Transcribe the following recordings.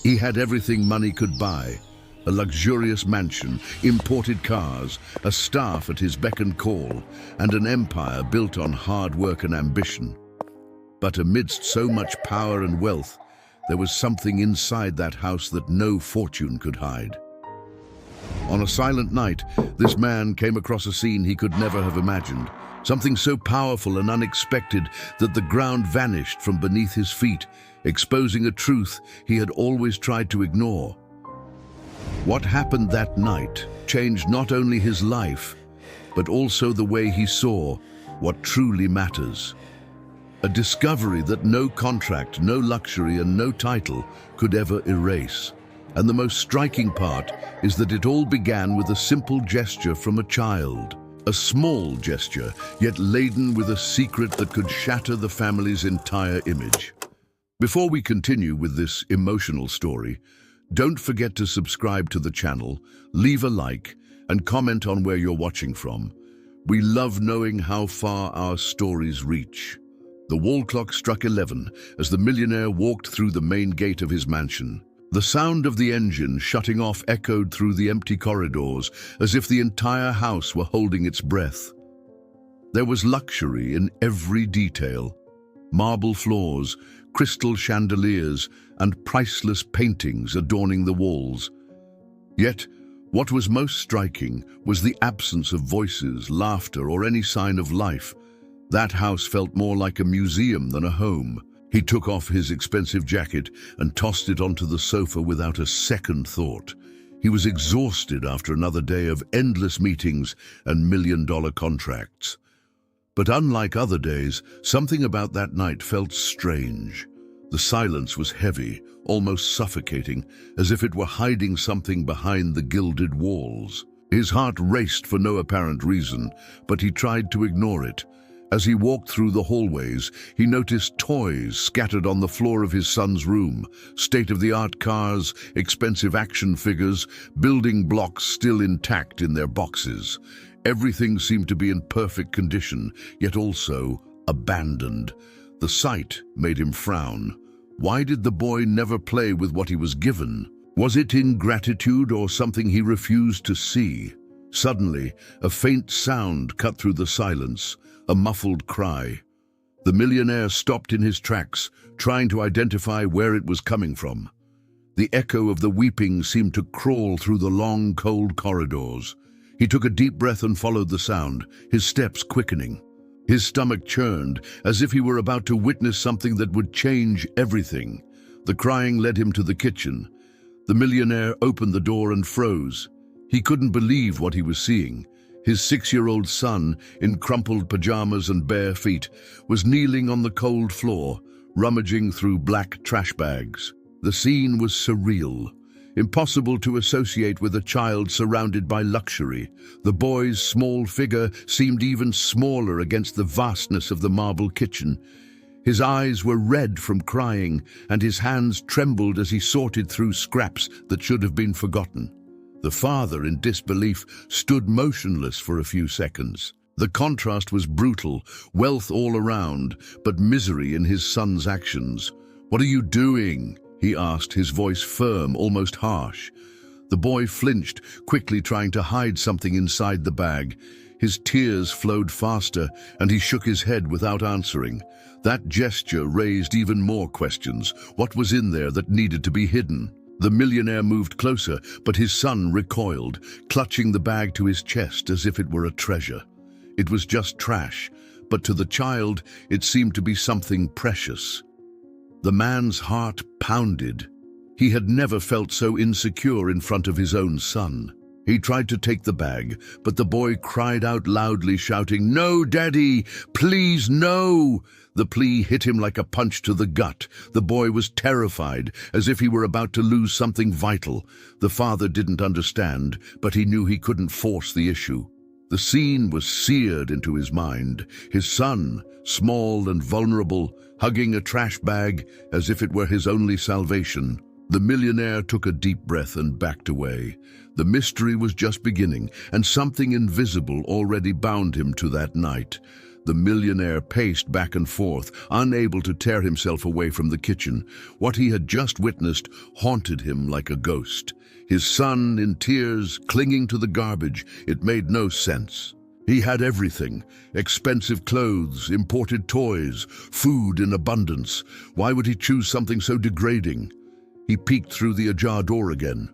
He had everything money could buy: a luxurious mansion, imported cars, a staff at his beck and call, and an empire built on hard work and ambition. But amidst so much power and wealth, there was something inside that house that no fortune could hide. On a silent night, this man came across a scene he could never have imagined. Something so powerful and unexpected that the ground vanished from beneath his feet, exposing a truth he had always tried to ignore. What happened that night changed not only his life, but also the way he saw what truly matters. A discovery that no contract, no luxury, and no title could ever erase. And the most striking part is that it all began with a simple gesture from a child. A small gesture, yet laden with a secret that could shatter the family's entire image. Before we continue with this emotional story, don't forget to subscribe to the channel, leave a like, and comment on where you're watching from. We love knowing how far our stories reach. The wall clock struck 11 as the millionaire walked through the main gate of his mansion. The sound of the engine shutting off echoed through the empty corridors as if the entire house were holding its breath. There was luxury in every detail: marble floors, crystal chandeliers, and priceless paintings adorning the walls. Yet, what was most striking was the absence of voices, laughter, or any sign of life. That house felt more like a museum than a home. He took off his expensive jacket and tossed it onto the sofa without a second thought. He was exhausted after another day of endless meetings and million-dollar contracts. But unlike other days, something about that night felt strange. The silence was heavy, almost suffocating, as if it were hiding something behind the gilded walls. His heart raced for no apparent reason, but he tried to ignore it. As he walked through the hallways, he noticed toys scattered on the floor of his son's room, state-of-the-art cars, expensive action figures, building blocks still intact in their boxes. Everything seemed to be in perfect condition, yet also abandoned. The sight made him frown. Why did the boy never play with what he was given? Was it ingratitude or something he refused to see? Suddenly, a faint sound cut through the silence. A muffled cry. The millionaire stopped in his tracks, trying to identify where it was coming from. The echo of the weeping seemed to crawl through the long, cold corridors. He took a deep breath and followed the sound, his steps quickening. His stomach churned, as if he were about to witness something that would change everything. The crying led him to the kitchen. The millionaire opened the door and froze. He couldn't believe what he was seeing. His 6-year-old son, in crumpled pajamas and bare feet, was kneeling on the cold floor, rummaging through black trash bags. The scene was surreal, impossible to associate with a child surrounded by luxury. The boy's small figure seemed even smaller against the vastness of the marble kitchen. His eyes were red from crying, and his hands trembled as he sorted through scraps that should have been forgotten. The father, in disbelief, stood motionless for a few seconds. The contrast was brutal, wealth all around, but misery in his son's actions. "What are you doing?" he asked, his voice firm, almost harsh. The boy flinched, quickly trying to hide something inside the bag. His tears flowed faster, and he shook his head without answering. That gesture raised even more questions. What was in there that needed to be hidden? The millionaire moved closer, but his son recoiled, clutching the bag to his chest as if it were a treasure. It was just trash, but to the child, it seemed to be something precious. The man's heart pounded. He had never felt so insecure in front of his own son. He tried to take the bag, but the boy cried out loudly, shouting, "No, Daddy! Please, no!" The plea hit him like a punch to the gut. The boy was terrified, as if he were about to lose something vital. The father didn't understand, but he knew he couldn't force the issue. The scene was seared into his mind. His son, small and vulnerable, hugging a trash bag as if it were his only salvation. The millionaire took a deep breath and backed away. The mystery was just beginning, and something invisible already bound him to that night. The millionaire paced back and forth, unable to tear himself away from the kitchen. What he had just witnessed haunted him like a ghost. His son, in tears, clinging to the garbage. It made no sense. He had everything: expensive clothes, imported toys, food in abundance. Why would he choose something so degrading? He peeked through the ajar door again.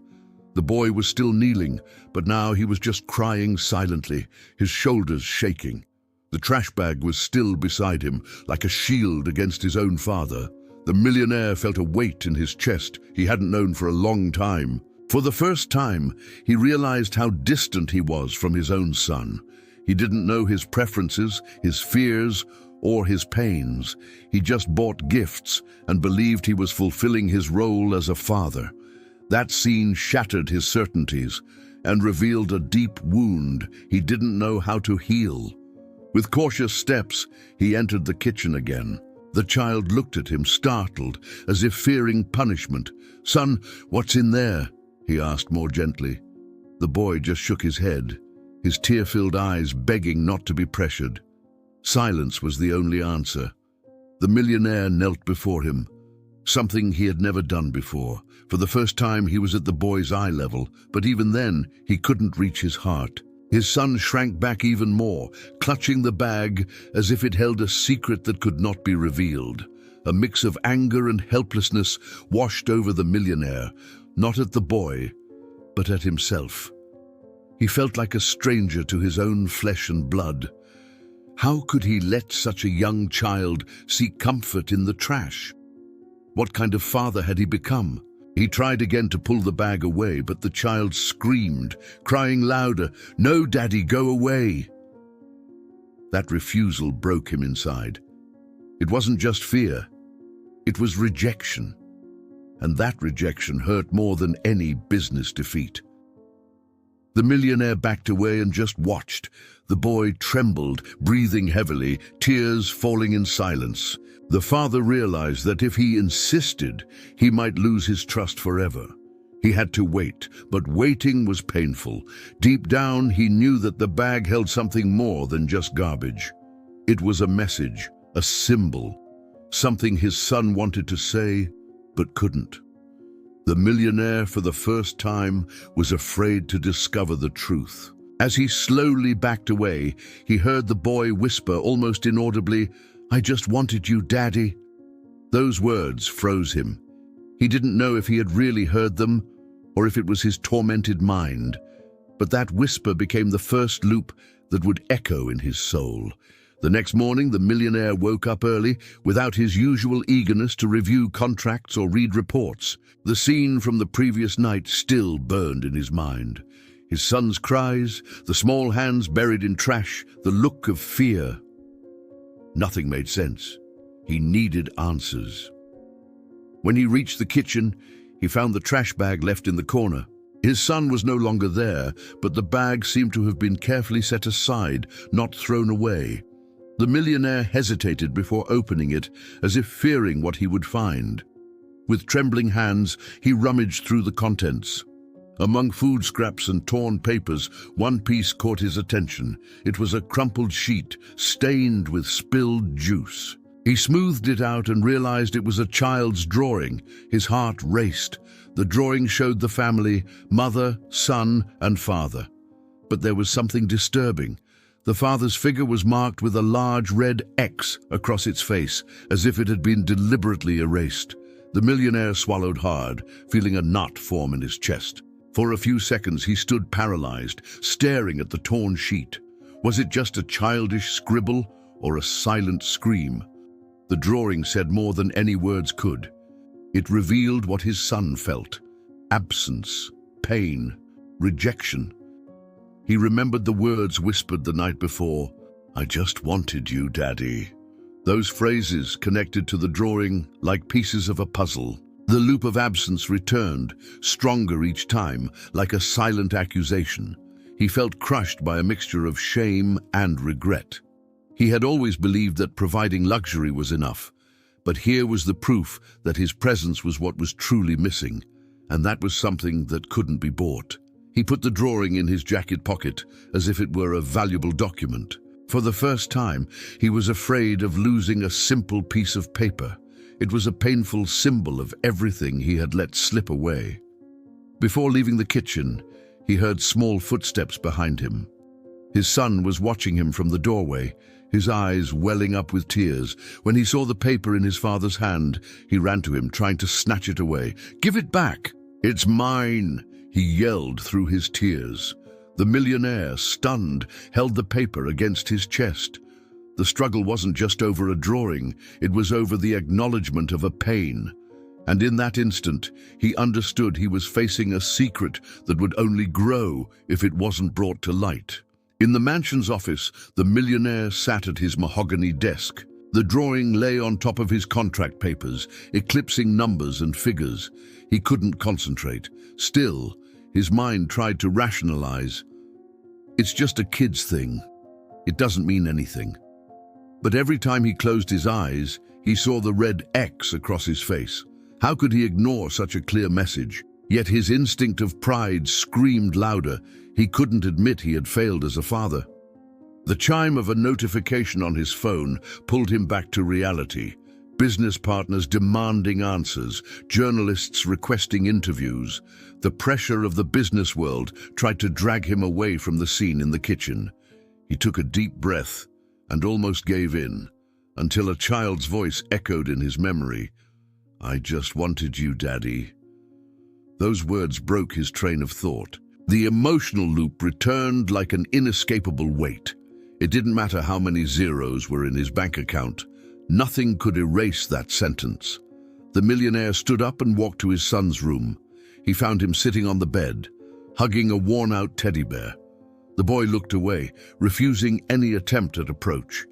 The boy was still kneeling, but now he was just crying silently, his shoulders shaking. The trash bag was still beside him, like a shield against his own father. The millionaire felt a weight in his chest he hadn't known for a long time. For the first time, he realized how distant he was from his own son. He didn't know his preferences, his fears, or his pains. He just bought gifts and believed he was fulfilling his role as a father. That scene shattered his certainties and revealed a deep wound he didn't know how to heal. With cautious steps, he entered the kitchen again. The child looked at him, startled, as if fearing punishment. "Son, what's in there?" he asked more gently. The boy just shook his head, his tear-filled eyes begging not to be pressured. Silence was the only answer. The millionaire knelt before him, something he had never done before. For the first time, he was at the boy's eye level, but even then, he couldn't reach his heart. His son shrank back even more, clutching the bag as if it held a secret that could not be revealed. A mix of anger and helplessness washed over the millionaire, not at the boy, but at himself. He felt like a stranger to his own flesh and blood. How could he let such a young child seek comfort in the trash? What kind of father had he become? He tried again to pull the bag away, but the child screamed, crying louder, "No, Daddy, go away!" That refusal broke him inside. It wasn't just fear, it was rejection. And that rejection hurt more than any business defeat. The millionaire backed away and just watched. The boy trembled, breathing heavily, tears falling in silence. The father realized that if he insisted, he might lose his trust forever. He had to wait, but waiting was painful. Deep down, he knew that the bag held something more than just garbage. It was a message, a symbol, something his son wanted to say, but couldn't. The millionaire, for the first time, was afraid to discover the truth. As he slowly backed away, he heard the boy whisper almost inaudibly, "I just wanted you, Daddy." Those words froze him. He didn't know if he had really heard them or if it was his tormented mind. But that whisper became the first loop that would echo in his soul. The next morning, the millionaire woke up early without his usual eagerness to review contracts or read reports. The scene from the previous night still burned in his mind. His son's cries, the small hands buried in trash, the look of fear. Nothing made sense. He needed answers. When he reached the kitchen, he found the trash bag left in the corner. His son was no longer there, but the bag seemed to have been carefully set aside, not thrown away. The millionaire hesitated before opening it, as if fearing what he would find. With trembling hands, he rummaged through the contents. Among food scraps and torn papers, one piece caught his attention. It was a crumpled sheet, stained with spilled juice. He smoothed it out and realized it was a child's drawing. His heart raced. The drawing showed the family, mother, son, and father. But there was something disturbing. The father's figure was marked with a large red X across its face, as if it had been deliberately erased. The millionaire swallowed hard, feeling a knot form in his chest. For a few seconds he stood paralyzed, staring at the torn sheet. Was it just a childish scribble or a silent scream? The drawing said more than any words could. It revealed what his son felt: absence, pain, rejection. He remembered the words whispered the night before, "I just wanted you, Daddy." Those phrases connected to the drawing like pieces of a puzzle. The loop of absence returned, stronger each time, like a silent accusation. He felt crushed by a mixture of shame and regret. He had always believed that providing luxury was enough, but here was the proof that his presence was what was truly missing, and that was something that couldn't be bought. He put the drawing in his jacket pocket as if it were a valuable document. For the first time, he was afraid of losing a simple piece of paper. It was a painful symbol of everything he had let slip away. Before leaving the kitchen, he heard small footsteps behind him. His son was watching him from the doorway, his eyes welling up with tears. When he saw the paper in his father's hand, he ran to him, trying to snatch it away. "Give it back!" "It's mine!" he yelled through his tears. The millionaire, stunned, held the paper against his chest. The struggle wasn't just over a drawing, it was over the acknowledgement of a pain. And in that instant, he understood he was facing a secret that would only grow if it wasn't brought to light. In the mansion's office, the millionaire sat at his mahogany desk. The drawing lay on top of his contract papers, eclipsing numbers and figures. He couldn't concentrate. Still, his mind tried to rationalize. It's just a kid's thing. It doesn't mean anything. But every time he closed his eyes, he saw the red X across his face. How could he ignore such a clear message? Yet his instinct of pride screamed louder. He couldn't admit he had failed as a father. The chime of a notification on his phone pulled him back to reality. Business partners demanding answers, journalists requesting interviews. The pressure of the business world tried to drag him away from the scene in the kitchen. He took a deep breath and almost gave in, until a child's voice echoed in his memory. "I just wanted you, Daddy." Those words broke his train of thought. The emotional loop returned like an inescapable weight. It didn't matter how many zeros were in his bank account. Nothing could erase that sentence. The millionaire stood up and walked to his son's room. He found him sitting on the bed, hugging a worn-out teddy bear. The boy looked away, refusing any attempt at approach.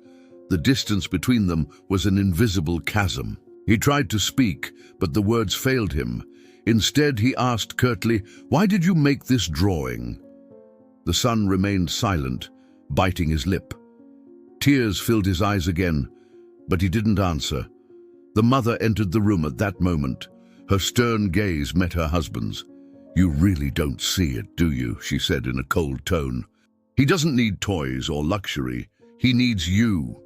The distance between them was an invisible chasm. He tried to speak, but the words failed him. Instead, he asked curtly, "Why did you make this drawing?" The son remained silent, biting his lip. Tears filled his eyes again, but he didn't answer. The mother entered the room at that moment. Her stern gaze met her husband's. "You really don't see it, do you?" she said in a cold tone. "He doesn't need toys or luxury. He needs you."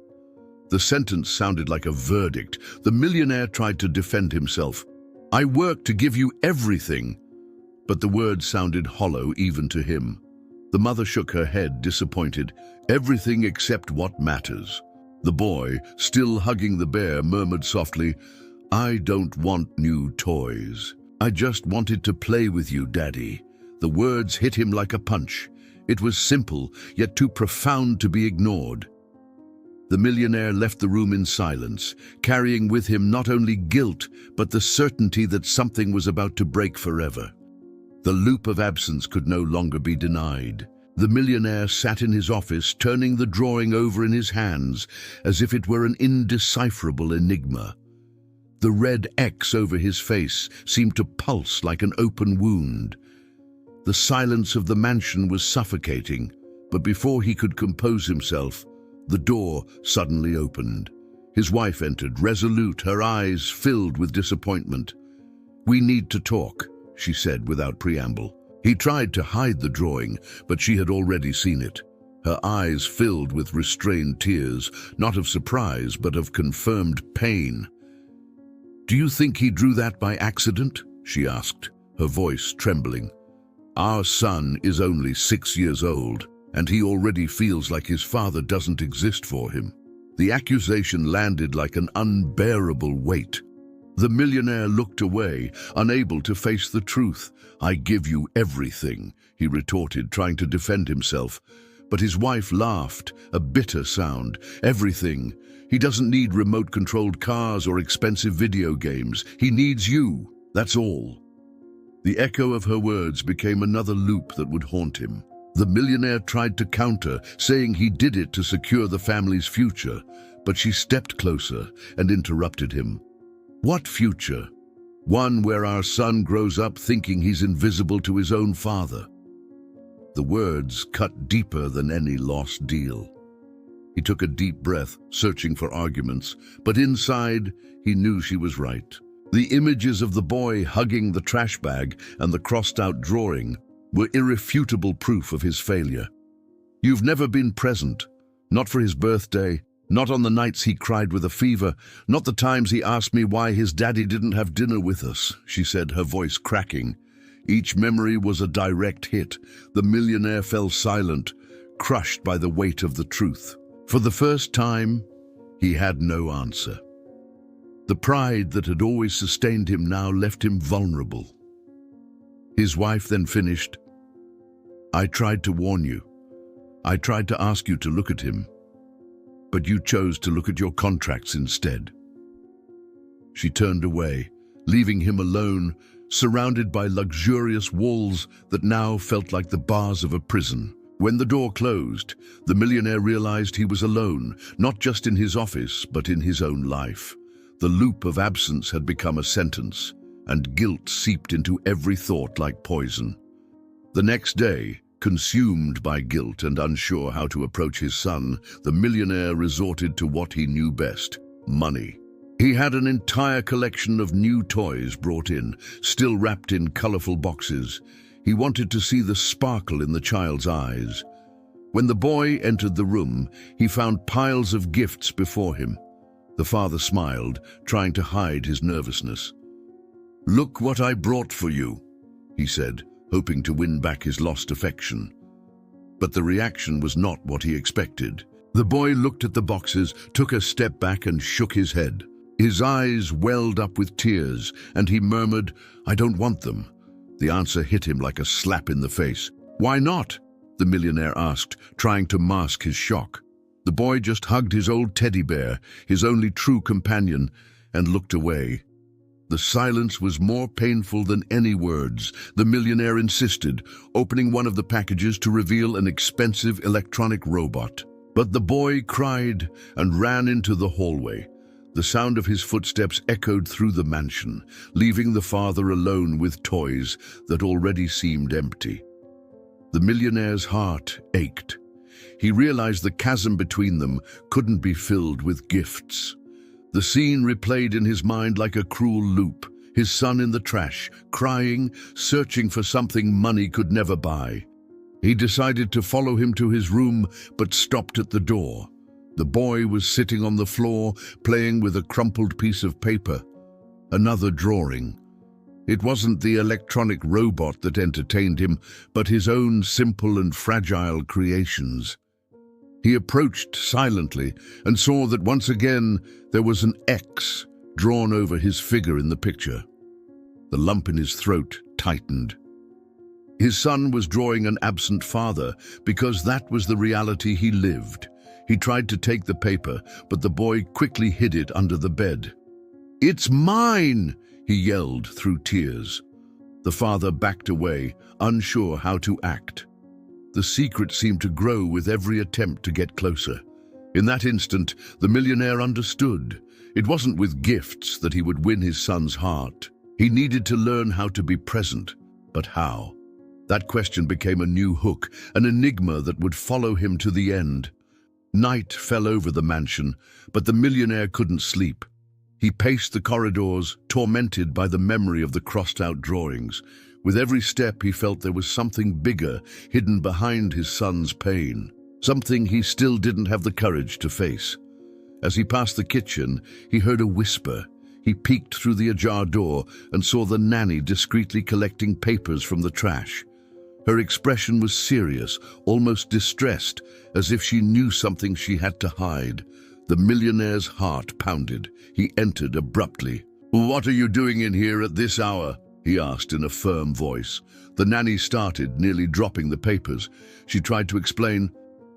The sentence sounded like a verdict. The millionaire tried to defend himself. "I work to give you everything." But the words sounded hollow even to him. The mother shook her head, disappointed. "Everything except what matters." The boy, still hugging the bear, murmured softly, "I don't want new toys. I just wanted to play with you, Daddy." The words hit him like a punch. It was simple, yet too profound to be ignored. The millionaire left the room in silence, carrying with him not only guilt, but the certainty that something was about to break forever. The loop of absence could no longer be denied. The millionaire sat in his office, turning the drawing over in his hands, as if it were an indecipherable enigma. The red X over his face seemed to pulse like an open wound. The silence of the mansion was suffocating, but before he could compose himself, the door suddenly opened. His wife entered, resolute, her eyes filled with disappointment. "We need to talk," she said without preamble. He tried to hide the drawing, but she had already seen it. Her eyes filled with restrained tears, not of surprise, but of confirmed pain. "Do you think he drew that by accident?" she asked, her voice trembling. "Our son is only 6 years old, and he already feels like his father doesn't exist for him." The accusation landed like an unbearable weight. The millionaire looked away, unable to face the truth. "I give you everything," he retorted, trying to defend himself. But his wife laughed, a bitter sound. "Everything. He doesn't need remote-controlled cars or expensive video games. He needs you. That's all." The echo of her words became another loop that would haunt him. The millionaire tried to counter, saying he did it to secure the family's future, but she stepped closer and interrupted him. "What future? One where our son grows up thinking he's invisible to his own father." The words cut deeper than any lost deal. He took a deep breath, searching for arguments, but inside, he knew she was right. The images of the boy hugging the trash bag and the crossed-out drawing were irrefutable proof of his failure. "You've never been present. Not for his birthday, not on the nights he cried with a fever, not the times he asked me why his daddy didn't have dinner with us, she said, her voice cracking. Each memory was a direct hit. The millionaire fell silent, crushed by the weight of the truth. For the first time, he had no answer. The pride that had always sustained him now left him vulnerable. His wife then finished, "I tried to warn you. I tried to ask you to look at him, but you chose to look at your contracts instead." She turned away, leaving him alone, surrounded by luxurious walls that now felt like the bars of a prison. When the door closed, the millionaire realized he was alone, not just in his office, but in his own life. The loop of absence had become a sentence, and guilt seeped into every thought like poison. The next day, consumed by guilt and unsure how to approach his son, the millionaire resorted to what he knew best: money. He had an entire collection of new toys brought in, still wrapped in colorful boxes. He wanted to see the sparkle in the child's eyes. When the boy entered the room, he found piles of gifts before him. The father smiled, trying to hide his nervousness. "Look what I brought for you," he said, hoping to win back his lost affection. But the reaction was not what he expected. The boy looked at the boxes, took a step back and shook his head. His eyes welled up with tears, and he murmured, "I don't want them." The answer hit him like a slap in the face. "Why not?" the millionaire asked, trying to mask his shock. The boy just hugged his old teddy bear, his only true companion, and looked away. The silence was more painful than any words. The millionaire insisted, opening one of the packages to reveal an expensive electronic robot. But the boy cried and ran into the hallway. The sound of his footsteps echoed through the mansion, leaving the father alone with toys that already seemed empty. The millionaire's heart ached. He realized the chasm between them couldn't be filled with gifts. The scene replayed in his mind like a cruel loop. His son in the trash, crying, searching for something money could never buy. He decided to follow him to his room, but stopped at the door. The boy was sitting on the floor, playing with a crumpled piece of paper. Another drawing. It wasn't the electronic robot that entertained him, but his own simple and fragile creations. He approached silently and saw that once again there was an X drawn over his figure in the picture. The lump in his throat tightened. His son was drawing an absent father because that was the reality he lived. He tried to take the paper, but the boy quickly hid it under the bed. "It's mine!" he yelled through tears. The father backed away, unsure how to act. The secret seemed to grow with every attempt to get closer. In that instant, the millionaire understood. It wasn't with gifts that he would win his son's heart. He needed to learn how to be present. But how? That question became a new hook, an enigma that would follow him to the end. Night fell over the mansion, but the millionaire couldn't sleep. He paced the corridors, tormented by the memory of the crossed-out drawings. With every step, he felt there was something bigger hidden behind his son's pain, something he still didn't have the courage to face. As he passed the kitchen, he heard a whisper. He peeked through the ajar door and saw the nanny discreetly collecting papers from the trash. Her expression was serious, almost distressed, as if she knew something she had to hide. The millionaire's heart pounded. He entered abruptly. "What are you doing in here at this hour?" he asked in a firm voice. The nanny started, nearly dropping the papers. She tried to explain,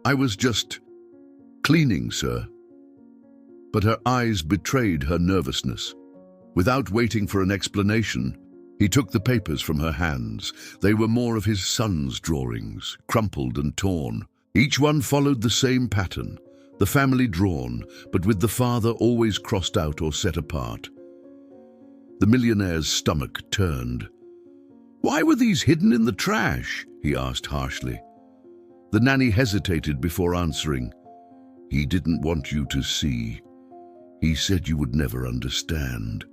"I was just cleaning, sir." But her eyes betrayed her nervousness. Without waiting for an explanation, he took the papers from her hands. They were more of his son's drawings, crumpled and torn. Each one followed the same pattern, the family drawn, but with the father always crossed out or set apart. The millionaire's stomach turned. "Why were these hidden in the trash?" he asked harshly. The nanny hesitated before answering. "He didn't want you to see. He said you would never understand."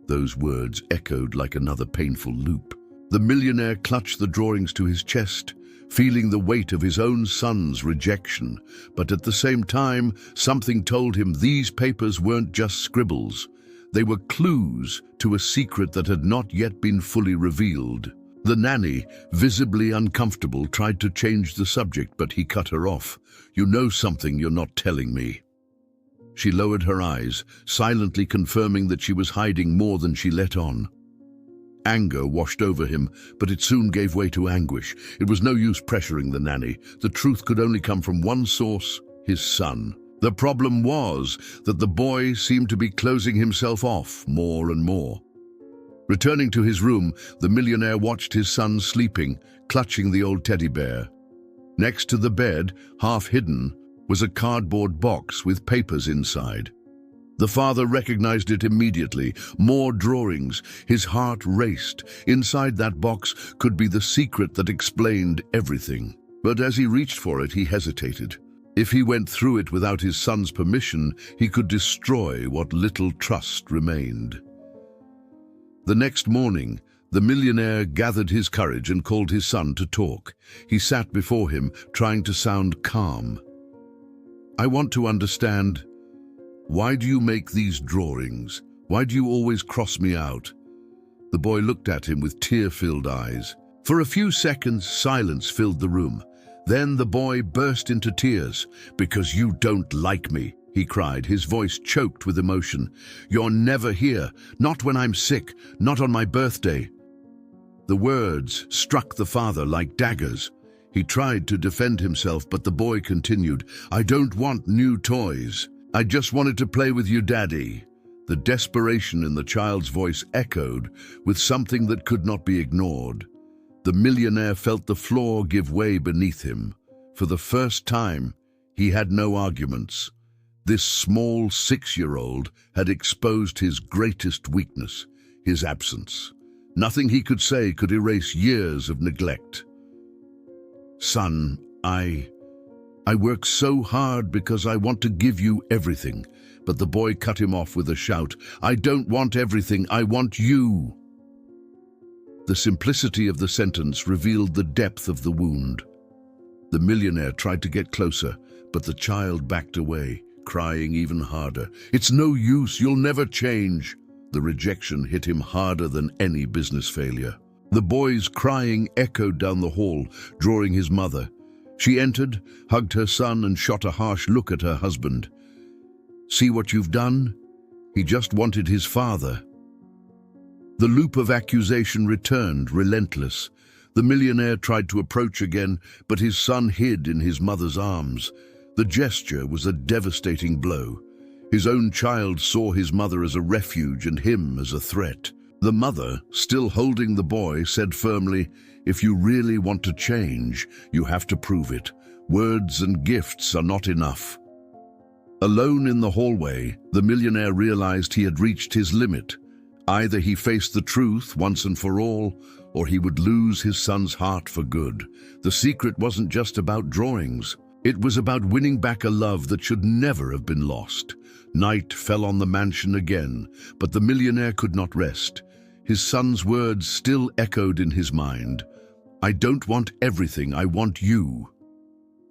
Those words echoed like another painful loop. The millionaire clutched the drawings to his chest, feeling the weight of his own son's rejection. But at the same time, something told him these papers weren't just scribbles. They were clues to a secret that had not yet been fully revealed. The nanny, visibly uncomfortable, tried to change the subject, but he cut her off. "You know something you're not telling me." She lowered her eyes, silently confirming that she was hiding more than she let on. Anger washed over him, but it soon gave way to anguish. It was no use pressuring the nanny. The truth could only come from one source: his son. The problem was that the boy seemed to be closing himself off more and more. Returning to his room, the millionaire watched his son sleeping, clutching the old teddy bear. Next to the bed, half hidden, was a cardboard box with papers inside. The father recognized it immediately. More drawings. His heart raced. Inside that box could be the secret that explained everything. But as he reached for it, he hesitated. If he went through it without his son's permission, he could destroy what little trust remained. The next morning, the millionaire gathered his courage and called his son to talk. He sat before him, trying to sound calm. "I want to understand. Why do you make these drawings? Why do you always cross me out?" The boy looked at him with tear-filled eyes. For a few seconds, silence filled the room. Then the boy burst into tears. "Because you don't like me," he cried, his voice choked with emotion. "You're never here, not when I'm sick, not on my birthday." The words struck the father like daggers. He tried to defend himself, but the boy continued, "I don't want new toys. I just wanted to play with you, Daddy." The desperation in the child's voice echoed with something that could not be ignored. The millionaire felt the floor give way beneath him. For the first time, he had no arguments. This small 6-year-old had exposed his greatest weakness, his absence. Nothing he could say could erase years of neglect. "Son, I work so hard because I want to give you everything." But the boy cut him off with a shout. "I don't want everything, I want you." The simplicity of the sentence revealed the depth of the wound. The millionaire tried to get closer, but the child backed away, crying even harder. "It's no use, you'll never change." The rejection hit him harder than any business failure. The boy's crying echoed down the hall, drawing his mother. She entered, hugged her son, and shot a harsh look at her husband. "See what you've done? He just wanted his father." The loop of accusation returned, relentless. The millionaire tried to approach again, but his son hid in his mother's arms. The gesture was a devastating blow. His own child saw his mother as a refuge and him as a threat. The mother, still holding the boy, said firmly, "If you really want to change, you have to prove it. Words and gifts are not enough." Alone in the hallway, the millionaire realized he had reached his limit. Either he faced the truth once and for all, or he would lose his son's heart for good. The secret wasn't just about drawings. It was about winning back a love that should never have been lost. Night fell on the mansion again, but the millionaire could not rest. His son's words still echoed in his mind. "I don't want everything, I want you."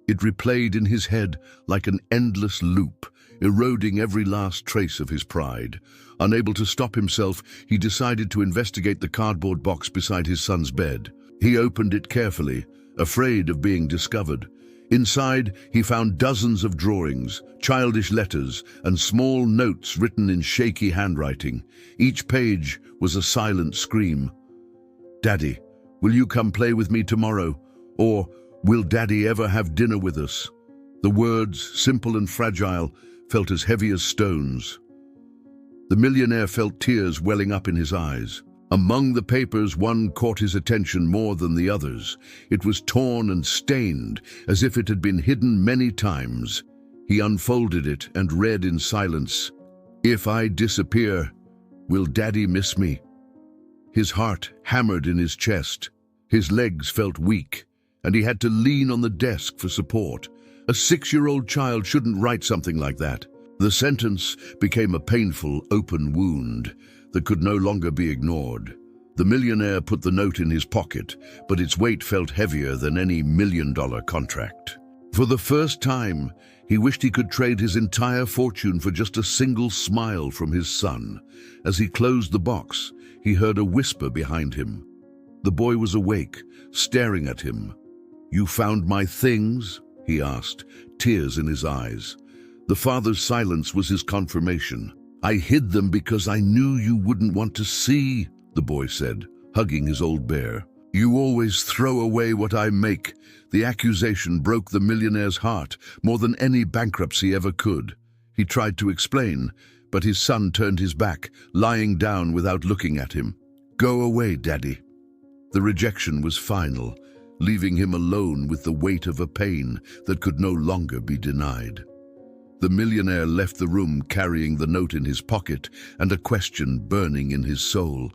It replayed in his head like an endless loop, eroding every last trace of his pride. Unable to stop himself, he decided to investigate the cardboard box beside his son's bed. He opened it carefully, afraid of being discovered. Inside, he found dozens of drawings, childish letters, and small notes written in shaky handwriting. Each page was a silent scream. "Daddy, will you come play with me tomorrow?" Or, "Will Daddy ever have dinner with us?" The words, simple and fragile, felt as heavy as stones. The millionaire felt tears welling up in his eyes. Among the papers, one caught his attention more than the others. It was torn and stained, as if it had been hidden many times. He unfolded it and read in silence, "If I disappear, will Daddy miss me?" His heart hammered in his chest. His legs felt weak, and he had to lean on the desk for support. A 6-year-old child shouldn't write something like that. The sentence became a painful, open wound that could no longer be ignored. The millionaire put the note in his pocket, but its weight felt heavier than any $1,000,000 contract. For the first time, he wished he could trade his entire fortune for just a single smile from his son. As he closed the box, he heard a whisper behind him. The boy was awake, staring at him. "You found my things?" he asked, tears in his eyes. The father's silence was his confirmation. "I hid them because I knew you wouldn't want to see," the boy said, hugging his old bear. "You always throw away what I make." The accusation broke the millionaire's heart more than any bankruptcy ever could. He tried to explain, but his son turned his back, lying down without looking at him. "Go away, Daddy." The rejection was final, leaving him alone with the weight of a pain that could no longer be denied. The millionaire left the room carrying the note in his pocket and a question burning in his soul.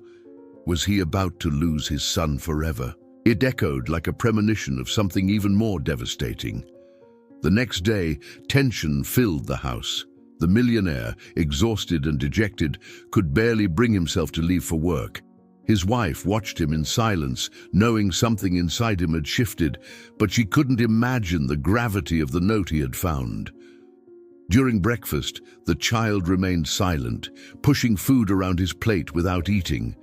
Was he about to lose his son forever? It echoed like a premonition of something even more devastating. The next day, tension filled the house. The millionaire, exhausted and dejected, could barely bring himself to leave for work. His wife watched him in silence, knowing something inside him had shifted, but she couldn't imagine the gravity of the note he had found. During breakfast, the child remained silent, pushing food around his plate without eating.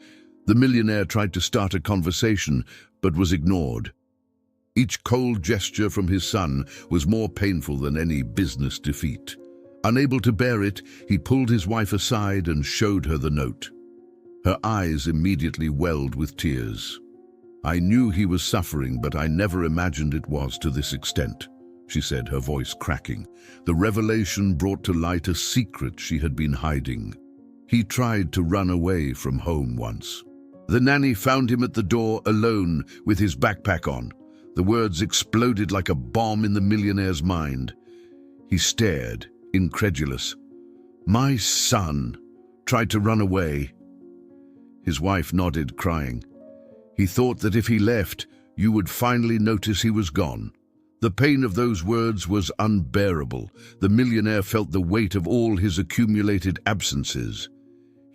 The millionaire tried to start a conversation, but was ignored. Each cold gesture from his son was more painful than any business defeat. Unable to bear it, he pulled his wife aside and showed her the note. Her eyes immediately welled with tears. "I knew he was suffering, but I never imagined it was to this extent," she said, her voice cracking. The revelation brought to light a secret she had been hiding. He tried to run away from home once. The nanny found him at the door alone with his backpack on. The words exploded like a bomb in the millionaire's mind. He stared, incredulous. "My son tried to run away." His wife nodded, crying. "He thought that if he left, you would finally notice he was gone." The pain of those words was unbearable. The millionaire felt the weight of all his accumulated absences.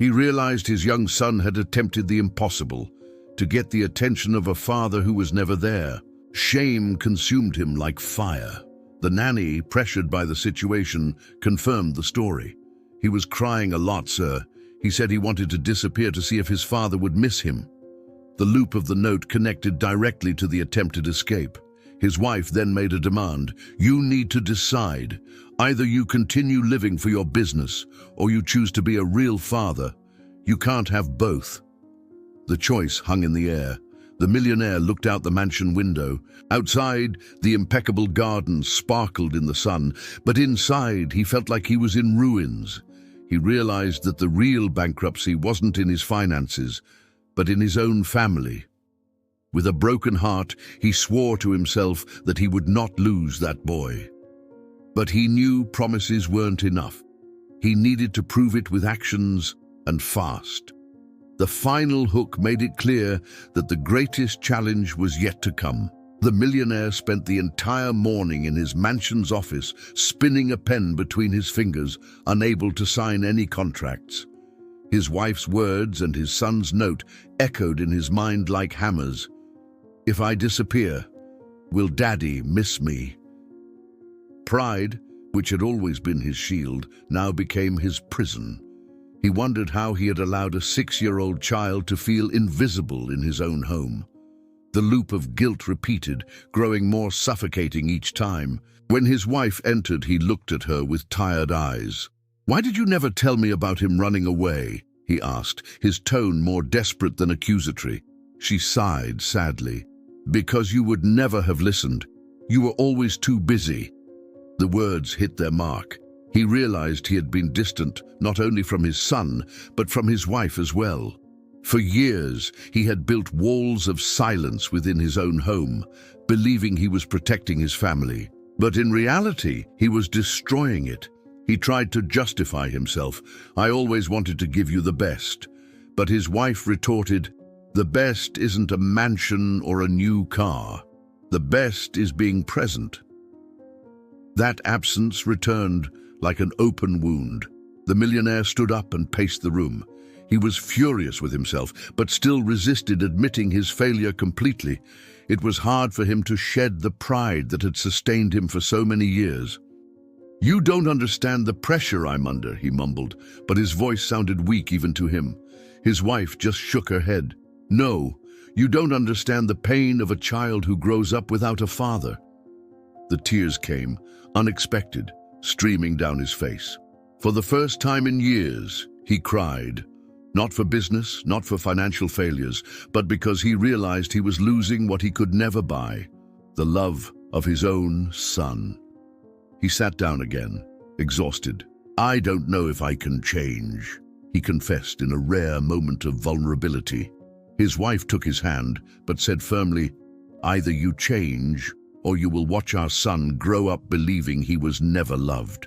He realized his young son had attempted the impossible, to get the attention of a father who was never there. Shame consumed him like fire. The nanny, pressured by the situation, confirmed the story. "He was crying a lot, sir. He said he wanted to disappear to see if his father would miss him." The loop of the note connected directly to the attempted escape. His wife then made a demand. "You need to decide. Either you continue living for your business, or you choose to be a real father. You can't have both." The choice hung in the air. The millionaire looked out the mansion window. Outside, the impeccable garden sparkled in the sun, but inside he felt like he was in ruins. He realized that the real bankruptcy wasn't in his finances, but in his own family. With a broken heart, he swore to himself that he would not lose that boy. But he knew promises weren't enough. He needed to prove it with actions, and fast. The final hook made it clear that the greatest challenge was yet to come. The millionaire spent the entire morning in his mansion's office, spinning a pen between his fingers, unable to sign any contracts. His wife's words and his son's note echoed in his mind like hammers. "If I disappear, will Daddy miss me?" Pride, which had always been his shield, now became his prison. He wondered how he had allowed a 6-year-old child to feel invisible in his own home. The loop of guilt repeated, growing more suffocating each time. When his wife entered, he looked at her with tired eyes. "Why did you never tell me about him running away?" he asked, his tone more desperate than accusatory. She sighed sadly. "Because you would never have listened. You were always too busy." The words hit their mark. He realized he had been distant not only from his son, but from his wife as well. For years, he had built walls of silence within his own home, believing he was protecting his family. But in reality, he was destroying it. He tried to justify himself. "I always wanted to give you the best." But his wife retorted, "The best isn't a mansion or a new car. The best is being present." That absence returned like an open wound. The millionaire stood up and paced the room. He was furious with himself, but still resisted admitting his failure completely. It was hard for him to shed the pride that had sustained him for so many years. "You don't understand the pressure I'm under," he mumbled, but his voice sounded weak even to him. His wife just shook her head. "No, you don't understand the pain of a child who grows up without a father." The tears came, unexpected, streaming down his face. For the first time in years, he cried. Not for business, not for financial failures, but because he realized he was losing what he could never buy, the love of his own son. He sat down again, exhausted. "I don't know if I can change," he confessed in a rare moment of vulnerability. His wife took his hand, but said firmly, "Either you change, or you will watch our son grow up believing he was never loved."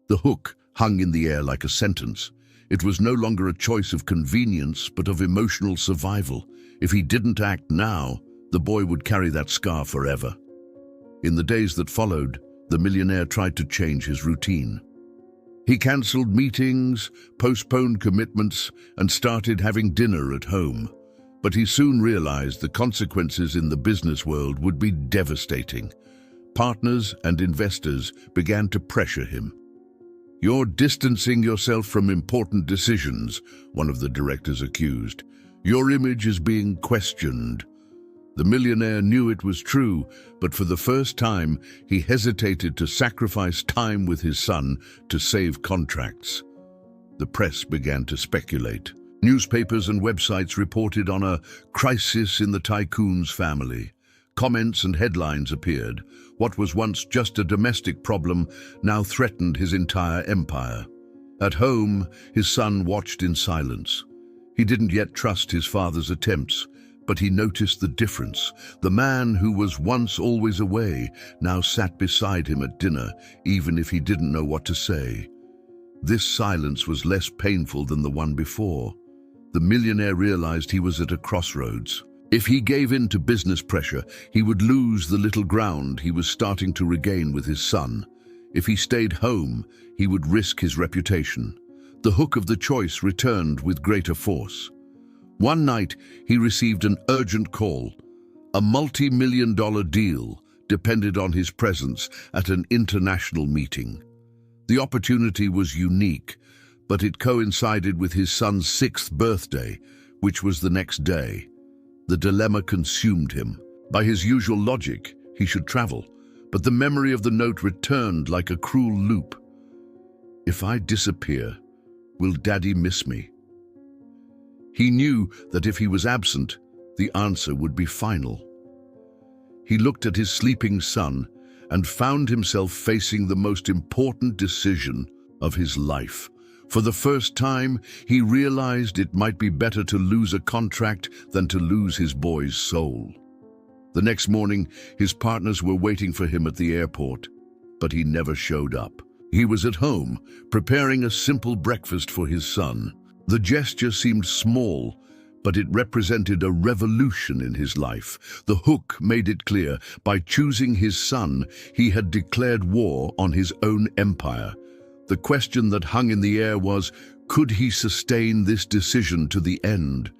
The hook hung in the air like a sentence. It was no longer a choice of convenience, but of emotional survival. If he didn't act now, the boy would carry that scar forever. In the days that followed, the millionaire tried to change his routine. He cancelled meetings, postponed commitments, and started having dinner at home. But he soon realized the consequences in the business world would be devastating. Partners and investors began to pressure him. "You're distancing yourself from important decisions," one of the directors accused. "Your image is being questioned." The millionaire knew it was true, but for the first time, he hesitated to sacrifice time with his son to save contracts. The press began to speculate. Newspapers and websites reported on a crisis in the tycoon's family. Comments and headlines appeared. What was once just a domestic problem now threatened his entire empire. At home, his son watched in silence. He didn't yet trust his father's attempts, but he noticed the difference. The man who was once always away now sat beside him at dinner, even if he didn't know what to say. This silence was less painful than the one before. The millionaire realized he was at a crossroads. If he gave in to business pressure, he would lose the little ground he was starting to regain with his son. If he stayed home, he would risk his reputation. The hook of the choice returned with greater force. One night, he received an urgent call. A multi-million-dollar deal depended on his presence at an international meeting. The opportunity was unique, but it coincided with his son's 6th birthday, which was the next day. The dilemma consumed him. By his usual logic, he should travel, but the memory of the note returned like a cruel loop. "If I disappear, will Daddy miss me?" He knew that if he was absent, the answer would be final. He looked at his sleeping son and found himself facing the most important decision of his life. For the first time, he realized it might be better to lose a contract than to lose his boy's soul. The next morning, his partners were waiting for him at the airport, but he never showed up. He was at home, preparing a simple breakfast for his son. The gesture seemed small, but it represented a revolution in his life. The hook made it clear, by choosing his son, he had declared war on his own empire. The question that hung in the air was, could he sustain this decision to the end?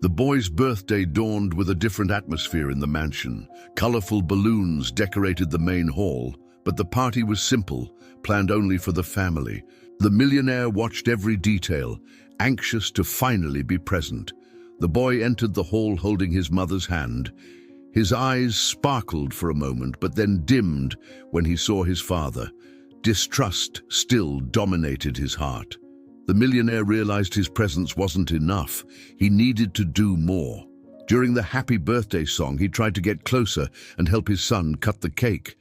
The boy's birthday dawned with a different atmosphere in the mansion. Colorful balloons decorated the main hall, but the party was simple, planned only for the family. The millionaire watched every detail, anxious to finally be present. The boy entered the hall holding his mother's hand. His eyes sparkled for a moment, but then dimmed when he saw his father. Distrust still dominated his heart. The millionaire realized his presence wasn't enough. He needed to do more. During the happy birthday song, he tried to get closer and help his son cut the cake.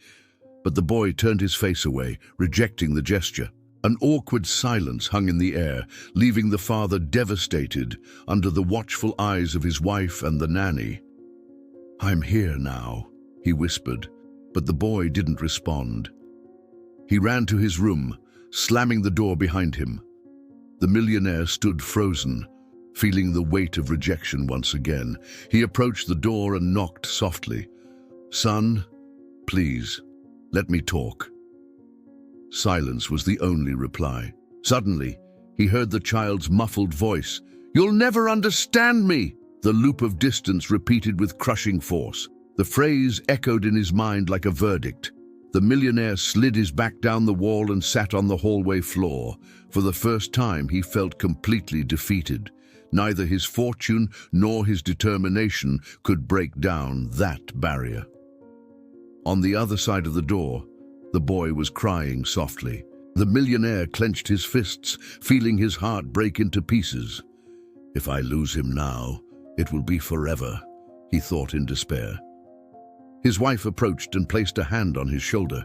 But the boy turned his face away, rejecting the gesture. An awkward silence hung in the air, leaving the father devastated under the watchful eyes of his wife and the nanny. "I'm here now," he whispered, but the boy didn't respond. He ran to his room, slamming the door behind him. The millionaire stood frozen, feeling the weight of rejection once again. He approached the door and knocked softly. "Son, please, let me talk." Silence was the only reply. Suddenly, He heard the child's muffled voice. "You'll never understand me!" The loop of distance repeated with crushing force. The phrase echoed in his mind like a verdict. The millionaire slid his back down the wall and sat on the hallway floor. For the first time, he felt completely defeated. Neither his fortune nor his determination could break down that barrier. On the other side of the door, the boy was crying softly. The millionaire clenched his fists, feeling his heart break into pieces. "If I lose him now, it will be forever," he thought in despair. His wife approached and placed a hand on his shoulder.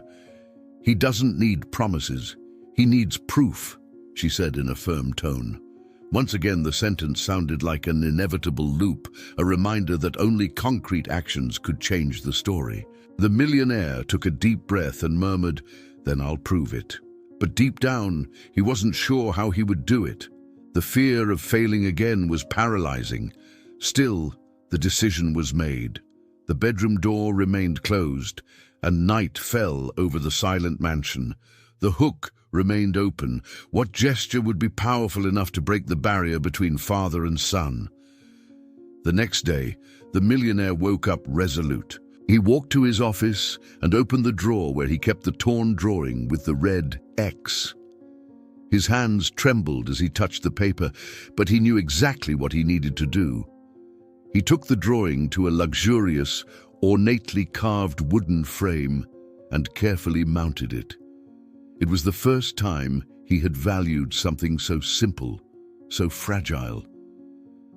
"He doesn't need promises. He needs proof," she said in a firm tone. Once again, the sentence sounded like an inevitable loop, a reminder that only concrete actions could change the story. The millionaire took a deep breath and murmured, "Then I'll prove it." But deep down, he wasn't sure how he would do it. The fear of failing again was paralyzing. Still, the decision was made. The bedroom door remained closed, and night fell over the silent mansion. The hook remained open. What gesture would be powerful enough to break the barrier between father and son? The next day, the millionaire woke up resolute. He walked to his office and opened the drawer where he kept the torn drawing with the red X. His hands trembled as he touched the paper, but he knew exactly what he needed to do. He took the drawing to a luxurious, ornately carved wooden frame and carefully mounted it. It was the first time he had valued something so simple, so fragile.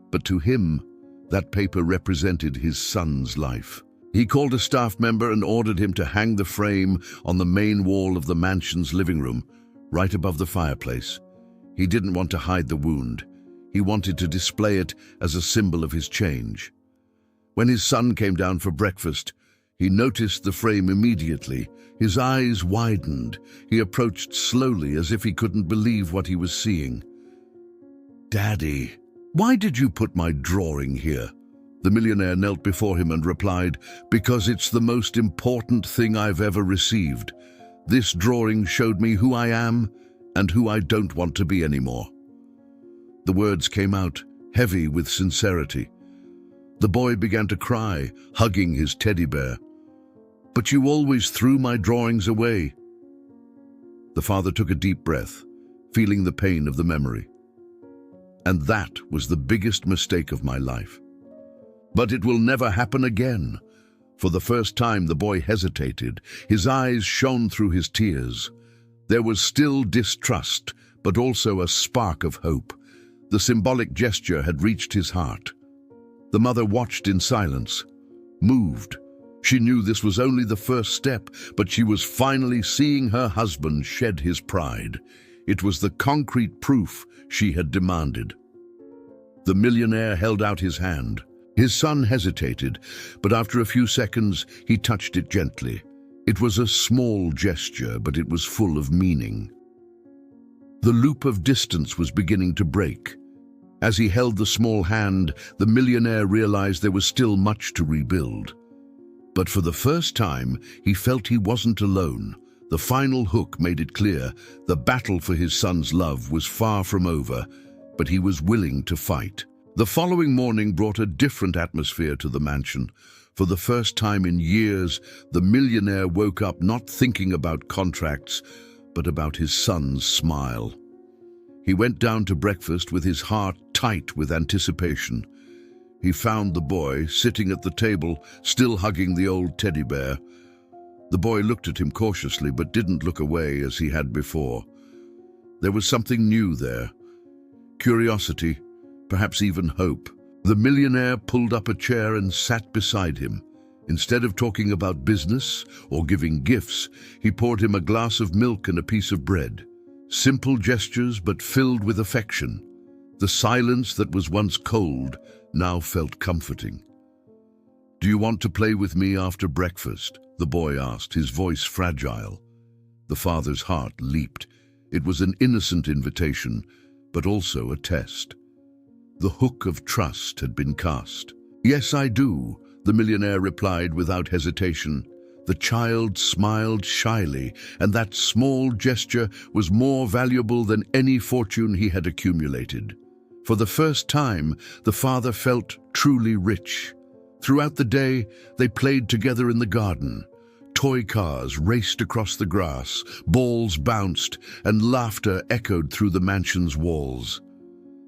But to him, that paper represented his son's life. He called a staff member and ordered him to hang the frame on the main wall of the mansion's living room, right above the fireplace. He didn't want to hide the wound. He wanted to display it as a symbol of his change. When his son came down for breakfast, he noticed the frame immediately. His eyes widened. He approached slowly as if he couldn't believe what he was seeing. "Daddy, why did you put my drawing here?" The millionaire knelt before him and replied, "Because it's the most important thing I've ever received. This drawing showed me who I am and who I don't want to be anymore." The words came out, heavy with sincerity. The boy began to cry, hugging his teddy bear. "But you always threw my drawings away." The father took a deep breath, feeling the pain of the memory. "And that was the biggest mistake of my life. But it will never happen again." For the first time, the boy hesitated. His eyes shone through his tears. There was still distrust, but also a spark of hope. The symbolic gesture had reached his heart. The mother watched in silence, moved. She knew this was only the first step, but she was finally seeing her husband shed his pride. It was the concrete proof she had demanded. The millionaire held out his hand. His son hesitated, but after a few seconds, he touched it gently. It was a small gesture, but it was full of meaning. The loop of distance was beginning to break. As he held the small hand, the millionaire realized there was still much to rebuild. But for the first time, he felt he wasn't alone. The final hook made it clear the battle for his son's love was far from over, but he was willing to fight. The following morning brought a different atmosphere to the mansion. For the first time in years, the millionaire woke up not thinking about contracts, but about his son's smile. He went down to breakfast with his heart tight with anticipation. He found the boy sitting at the table, still hugging the old teddy bear. The boy looked at him cautiously, but didn't look away as he had before. There was something new there. Curiosity, perhaps even hope. The millionaire pulled up a chair and sat beside him. Instead of talking about business or giving gifts, he poured him a glass of milk and a piece of bread. Simple gestures, but filled with affection. The silence that was once cold now felt comforting. "Do you want to play with me after breakfast?" the boy asked, his voice fragile. The father's heart leaped. It was an innocent invitation, but also a test. The hook of trust had been cast. "Yes, I do," the millionaire replied without hesitation. The child smiled shyly, and that small gesture was more valuable than any fortune he had accumulated. For the first time, the father felt truly rich. Throughout the day, they played together in the garden. Toy cars raced across the grass, balls bounced, and laughter echoed through the mansion's walls.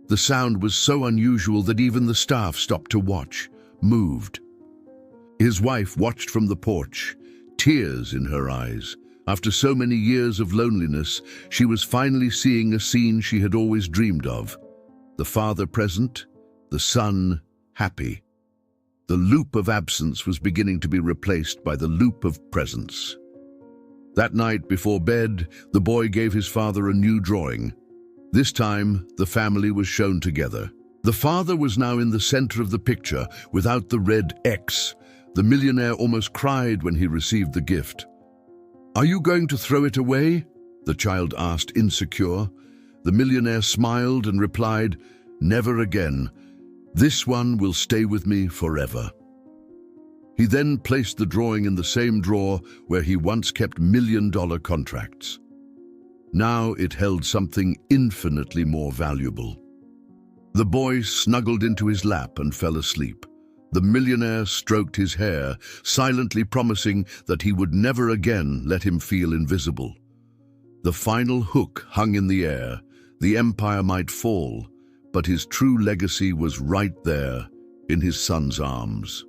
The sound was so unusual that even the staff stopped to watch, moved. His wife watched from the porch, tears in her eyes. After so many years of loneliness, she was finally seeing a scene she had always dreamed of. The father present, the son happy. The loop of absence was beginning to be replaced by the loop of presence. That night before bed, the boy gave his father a new drawing. This time, the family was shown together. The father was now in the center of the picture, without the red X. The millionaire almost cried when he received the gift. "Are you going to throw it away?" the child asked, insecure. The millionaire smiled and replied, "Never again. This one will stay with me forever." He then placed the drawing in the same drawer where he once kept million-dollar contracts. Now it held something infinitely more valuable. The boy snuggled into his lap and fell asleep. The millionaire stroked his hair, silently promising that he would never again let him feel invisible. The final hook hung in the air. The empire might fall, but his true legacy was right there in his son's arms.